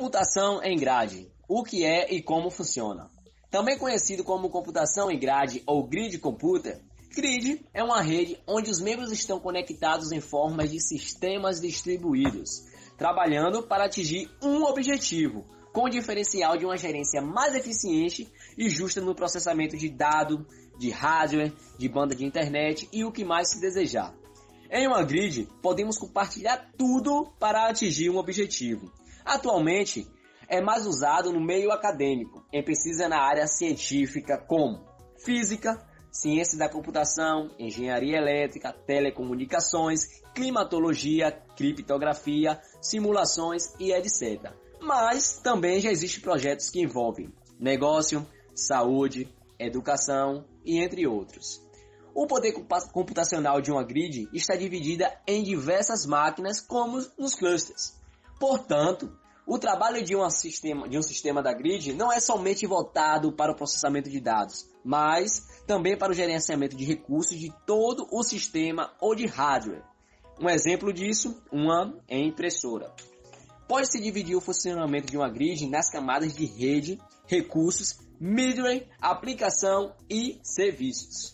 Computação em grade. O que é e como funciona? Também conhecido como computação em grade ou grid computer, grid é uma rede onde os membros estão conectados em formas de sistemas distribuídos, trabalhando para atingir um objetivo, com o diferencial de uma gerência mais eficiente e justa no processamento de dados, de hardware, de banda de internet e o que mais se desejar. Em uma grid, podemos compartilhar tudo para atingir um objetivo. Atualmente, é mais usado no meio acadêmico, em pesquisa na área científica como física, ciência da computação, engenharia elétrica, telecomunicações, climatologia, criptografia, simulações e etc. Mas também já existem projetos que envolvem negócio, saúde, educação e entre outros. O poder computacional de uma grid está dividida em diversas máquinas como nos clusters. Portanto, o trabalho de um sistema da grid não é somente voltado para o processamento de dados, mas também para o gerenciamento de recursos de todo o sistema ou de hardware. Um exemplo disso, uma impressora. Pode-se dividir o funcionamento de uma grid nas camadas de rede, recursos, middleware, aplicação e serviços.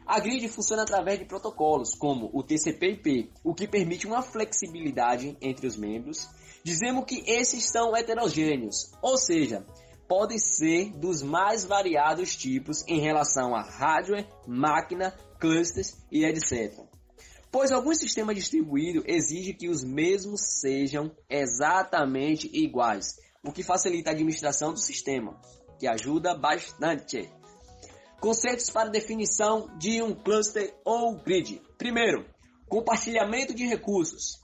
A grid funciona através de protocolos como o TCP/IP, o que permite uma flexibilidade entre os membros. Dizemos que esses são heterogêneos, ou seja, podem ser dos mais variados tipos em relação a hardware, máquina, clusters e etc. Pois algum sistema distribuído exige que os mesmos sejam exatamente iguais, o que facilita a administração do sistema, que ajuda bastante. Conceitos para definição de um cluster ou grid. Primeiro, compartilhamento de recursos.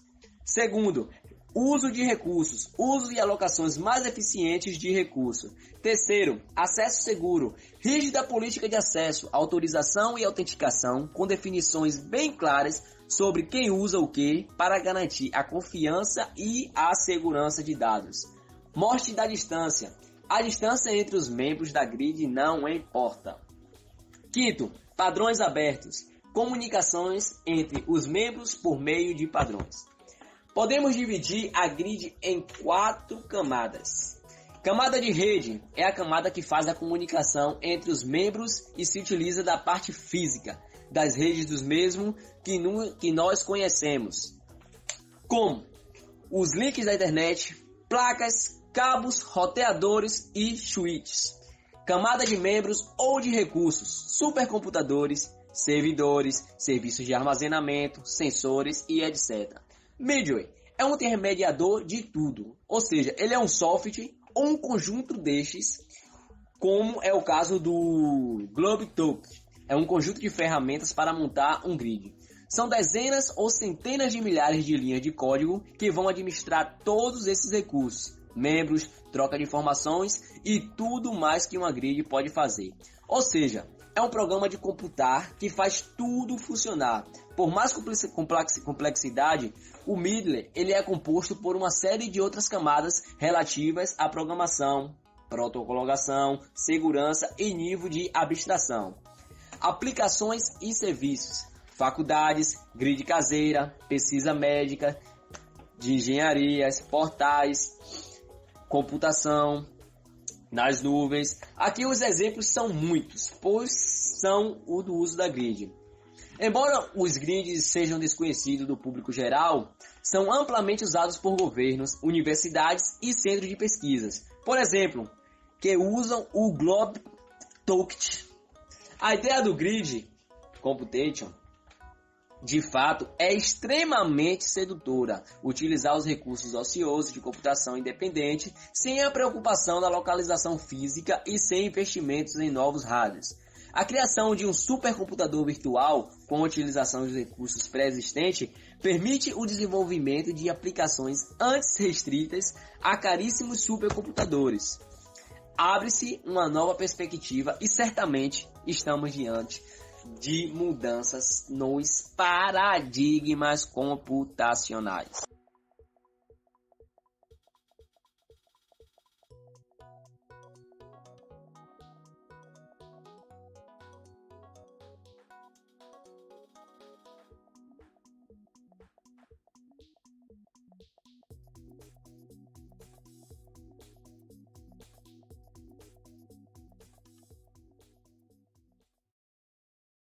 Segundo, uso de recursos, uso e alocações mais eficientes de recursos. Terceiro, acesso seguro, rígida política de acesso, autorização e autenticação, com definições bem claras sobre quem usa o que para garantir a confiança e a segurança de dados. Morte da distância. A distância entre os membros da grid não importa. Quinto, padrões abertos, comunicações entre os membros por meio de padrões. Podemos dividir a grid em 4 camadas. Camada de rede é a camada que faz a comunicação entre os membros e se utiliza da parte física das redes dos mesmos que nós conhecemos, como os links da internet, placas, cabos, roteadores e switches. Camada de membros ou de recursos, supercomputadores, servidores, serviços de armazenamento, sensores e etc. Middleware é um intermediador de tudo, ou seja, ele é um software ou um conjunto destes, como é o caso do GlobeTalk. É um conjunto de ferramentas para montar um grid. São dezenas ou centenas de milhares de linhas de código que vão administrar todos esses recursos, membros, troca de informações e tudo mais que uma grid pode fazer. Ou seja, é um programa de computar que faz tudo funcionar. Por mais complexidade, o middleware ele é composto por uma série de outras camadas relativas à programação, protocolação, segurança e nível de abstração. Aplicações e serviços, faculdades, grid caseira, pesquisa médica, de engenharias, portais, computação, nas nuvens. Aqui os exemplos são muitos, pois são o do uso da grid. Embora os grids sejam desconhecidos do público geral, são amplamente usados por governos, universidades e centros de pesquisas. Por exemplo, que usam o GlobeTalk. A ideia do grid computation, de fato, é extremamente sedutora. Utilizar os recursos ociosos de computação independente sem a preocupação da localização física e sem investimentos em novos hardwares. A criação de um supercomputador virtual com a utilização dos recursos pré-existentes permite o desenvolvimento de aplicações antes restritas a caríssimos supercomputadores. Abre-se uma nova perspectiva e certamente estamos diante de mudanças nos paradigmas computacionais.